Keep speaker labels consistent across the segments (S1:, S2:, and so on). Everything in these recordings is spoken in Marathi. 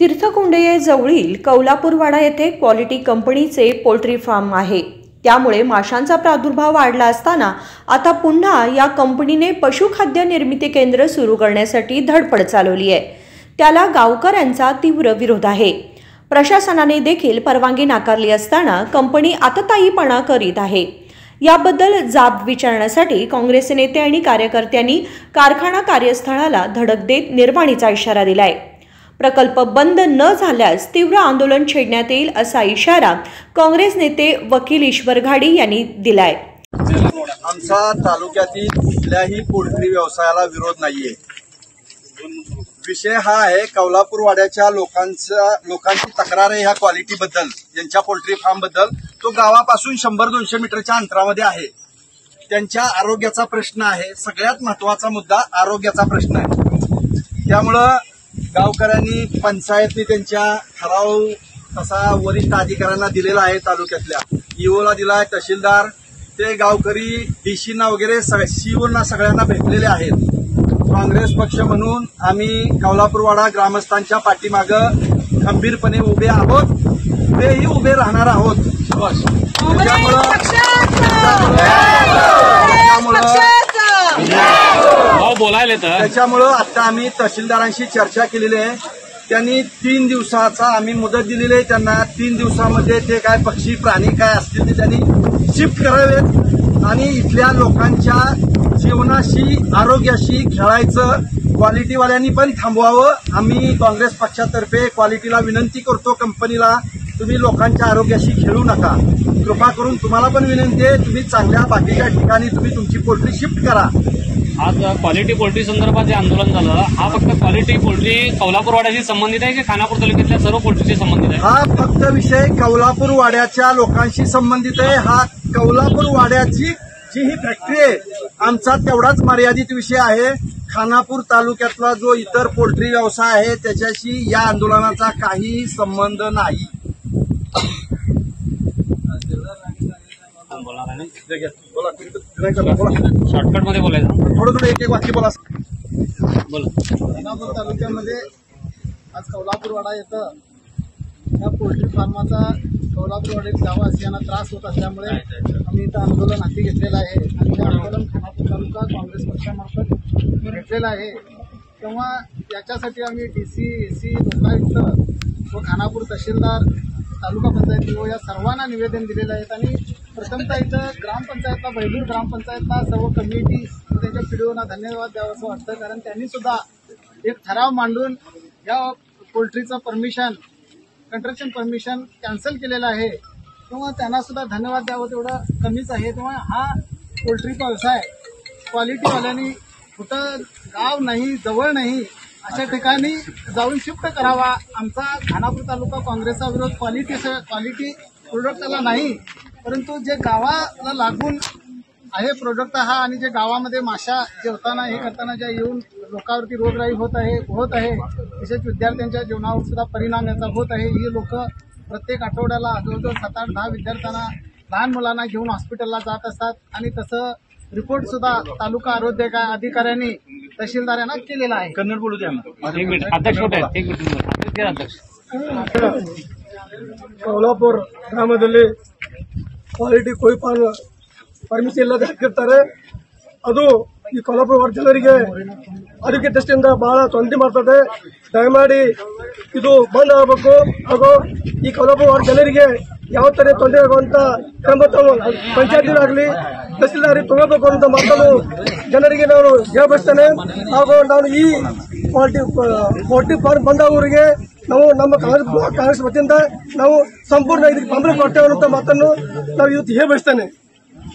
S1: तीर्थकुंडये जवळील कौलापूरवाडा येथे क्वालिटी कंपनीचे पोल्ट्री फार्म आहे। त्यामुळे माशांचा प्रादुर्भाव वाढला असताना आता पुन्हा या कंपनीने पशुखाद्य निर्मिती केंद्र सुरू करण्यासाठी धडपड चालवली आहे। त्याला गावकऱ्यांचा तीव्र विरोध आहे। प्रशासनाने देखील परवानगी नाकारली असताना कंपनी आततायीपणा करीत आहे। याबद्दल जाब विचारण्यासाठी काँग्रेस नेते आणि कार्यकर्त्यांनी कारखाना कार्यस्थळाला धडक देत निर्वाणीचा इशारा दिलाय। प्रकल्प बंद न झाल्यास तीव्र आंदोलन छेडण्यात येईल असा इशारा काँग्रेस नेते वकील ईश्वर घाडी यांनी दिलाय।
S2: आमचा तालुक्यातील कुठल्याही पोल्ट्री व्यवसायाला विरोध नाहीये। विषय हा आहे कौलापूर वाड्याच्या लोकांची तक्रार आहे ह्या क्वालिटी बद्दल, ज्यांच्या पोल्ट्री फार्म बद्दल। तो गावापासून 100-200 मीटरच्या अंतरामध्ये आहे। त्यांच्या आरोग्याचा प्रश्न आहे। सगळ्यात महत्वाचा मुद्दा आरोग्याचा प्रश्न आहे। त्यामुळं गावकऱ्यांनी पंचायतनी त्यांच्या ठराव तसा वरिष्ठ अधिकाऱ्यांना दिलेला आहे। तालुक्यातल्या ईओला दिलाय, तहसीलदार ते गावकरी डीसीना वगैरे सीओना सगळ्यांना भेटलेले आहेत। काँग्रेस पक्ष म्हणून आम्ही कौलापूरवाडा ग्रामस्थांच्या पाठीमागं खंबीरपणे उभे आहोत, तेही उभे राहणार आहोत। त्याच्यामुळं आता आम्ही तहसीलदारांशी चर्चा केलेली आहे। त्यांनी 3 दिवसाचा आम्ही मुदत दिलेली आहे त्यांना। 3 दिवसामध्ये ते काय पक्षी प्राणी काय असतील ते त्यांनी शिफ्ट करावेत आणि इथल्या लोकांच्या जीवनाशी आरोग्याशी खेळायचं क्वालिटीवाल्यांनी पण थांबवावं। आम्ही काँग्रेस पक्षातर्फे क्वालिटीला विनंती करतो, कंपनीला तुम्ही लोकांच्या आरोग्याशी खेळू नका। कृपा करून तुम्हाला पण विनंती आहे, तुम्ही चांगल्या बाकीच्या ठिकाणी तुम्ही तुमची पोल्ट्री शिफ्ट करा।
S3: आज क्वालिटी पोल्ट्री संदर्भात जे आंदोलन झालं, हा फक्त क्वालिटी पोल्ट्री कौलापूरवाड्याशी संबंधित आहे की खानापूर तालुक्यातल्या सर्व पोल्ट्रीशी संबंधित आहे?
S2: हा फक्त विषय कौलापूरवाड्याच्या लोकांशी संबंधित आहे। हा कौलापूरवाड्याची जी ही फॅक्टरी आहे आमचा तेवढाच मर्यादित विषय आहे। खानापूर तालुक्यातला जो इतर पोल्ट्री व्यवसाय आहे त्याच्याशी या आंदोलनाचा काही संबंध नाही।
S3: शॉर्टकट मध्ये बोलायचं,
S2: थोडं एक वाक्य बोला।
S4: खानापूर तालुक्यामध्ये आज कौलापूरवाडा येतं या पोल्ट्री फार्माचा कौलापूरवाडीत गाववासियांना त्रास होत असल्यामुळे आम्ही इथं आंदोलन हाती घेतलेलं आहे आणि ते आंदोलन खानापूर तालुका काँग्रेस पक्षामार्फत घेतलेलं आहे। तेव्हा याच्यासाठी आम्ही DC, AC, लोकायुक्त व खानापूर तहसीलदार, तालुका पंचायत या सर्वांना निवेदन दिलेलं आहे। आणि प्रथमतः इथं ग्रामपंचायतला, बैलूर ग्रामपंचायतला, सर्व कमिटी त्यांच्या PDOना धन्यवाद द्यावं असं वाटतं, कारण त्यांनी सुद्धा एक ठराव मांडून या पोल्ट्रीचं कंस्ट्रक्शन परमिशन कॅन्सल केलेलं आहे। तेव्हा त्यांना सुद्धा धन्यवाद द्यावं तेवढं कमीच आहे। तेव्हा हा पोल्ट्रीचा व्यवसाय क्वालिटीवाल्यांनी कुठं गाव नाही, जवळ नाही अशा ठिकाणी जाऊन शिफ्ट करावा। आमचा खानापूर तालुका काँग्रेसचा विरोध क्वालिटी प्रोडक्टला नाही, परंतु जे गावाला लागून आहे प्रोडक्ट हा, आणि जे गावामध्ये माशा जेवताना हे करताना ज्या येऊन लोकांवरती रोगराई होत आहे तसेच विद्यार्थ्यांच्या जीवनावर सुद्धा परिणाम याचा होत आहे। ही लोक प्रत्येक आठवड्याला जवळजवळ 7-8-10 विद्यार्थ्यांना, लहान मुलांना घेऊन हॉस्पिटलला जात असतात आणि तसं रिपोर्ट सुद्धा तालुका आरोग्य अधिकाऱ्यांनी तहसीलदारांना केलेला आहे।
S2: कन्नड बोलू द्या ना।
S3: एक मिनिट अध्यक्ष
S5: ಕೌಲಾಪುರ ಗ್ರಾಮದಲ್ಲಿ ಕ್ವಾಲಿಟಿ ಕೋಳಿ ಫಾರ್ಮ್ ಪರ್ಮಿಷನ್ ಇಲ್ಲದೆ ಹಾಕಿರ್ತಾರೆ। ಅದು ಈ ಕೌಲಾಪುರ ಜನರಿಗೆ ಆರೋಗ್ಯ ದೃಷ್ಟಿಯಿಂದ ಬಹಳ ತೊಂದರೆ ಮಾಡ್ತದೆ। ದಯಮಾಡಿ ಇದು ಬಂದ್ ಆಗಬೇಕು ಹಾಗೂ ಈ ಕೌಲಾಪುರ ಜನರಿಗೆ ಯಾವ ತರ ತೊಂದರೆ ಆಗುವಂತ ಕ್ರಮ ಪಂಚಾಯತಿನಾಗಲಿ ತಹಸೀಲ್ದಾರಿ ತಗೋಬೇಕು ಅಂತ ಮಾತನ್ನು ಜನರಿಗೆ ನಾನು ಹೇಳ್ಬಯಸ್ತೇನೆ। ಹಾಗೂ ನಾನು ಈ ಪೋಲ್ಟ್ರಿ ಫಾರ್ಮ್ ಬಂದವರಿಗೆ ನಾವು ನಮ್ಮ ಕಾಂಗ್ರೆಸ್ ವತಿಯಿಂದ ನಾವು ಸಂಪೂर्ण ಇದಕ್ಕೆ ಬೆಂಬಲ ಕೊಡ್ತೇವೆ ಅಂತ ಮಾತನ್ನು ನಾವು ಇವತ್ತು ಹೇಳ್ಬಯಸ್ತೇನೆ।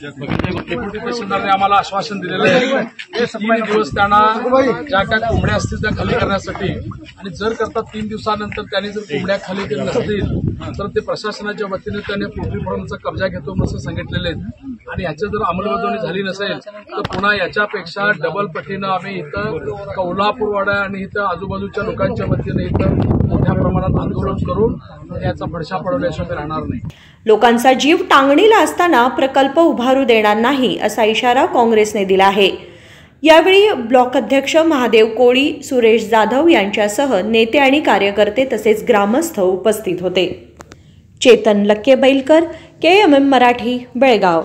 S6: डेप्युटी तहसीलदारने आम्हाला आश्वासन दिलेलं आहे हे 3 दिवस त्यांना ज्या काय कोंबड्या असतील त्या खाली करण्यासाठी, आणि जर करता 3 दिवसानंतर त्यांनी जर कोंबड्या खाली केल्या नसतील तर ते प्रशासनाच्या वतीने त्यांनी पोल्ट्री फार्मचा कब्जा घेतो असं सांगितलेले आहेत। आणि याची जर अंमलबजावणी झाली नसेल तर पुन्हा याच्यापेक्षा डबल पटीनं आम्ही इथं कौलापूरवाडा आणि इथं आजूबाजूच्या लोकांच्या वतीने इथं मोठ्या प्रमाणात आंदोलन करून याचा फडशा पडवल्याशिवाय राहणार नाही।
S1: लोकांचा जीव टांगणीला असताना प्रकल्प उभारू देणार नाही असा इशारा काँग्रेसने दिला आहे। यावेळी ब्लॉक अध्यक्ष महादेव कोळी, सुरेश जाधव यांच्यासह नेते आणि कार्यकर्ते तसेच ग्रामस्थ उपस्थित होते. चेतन लक्के बैलकर, KMM मराठी, बेळगाव.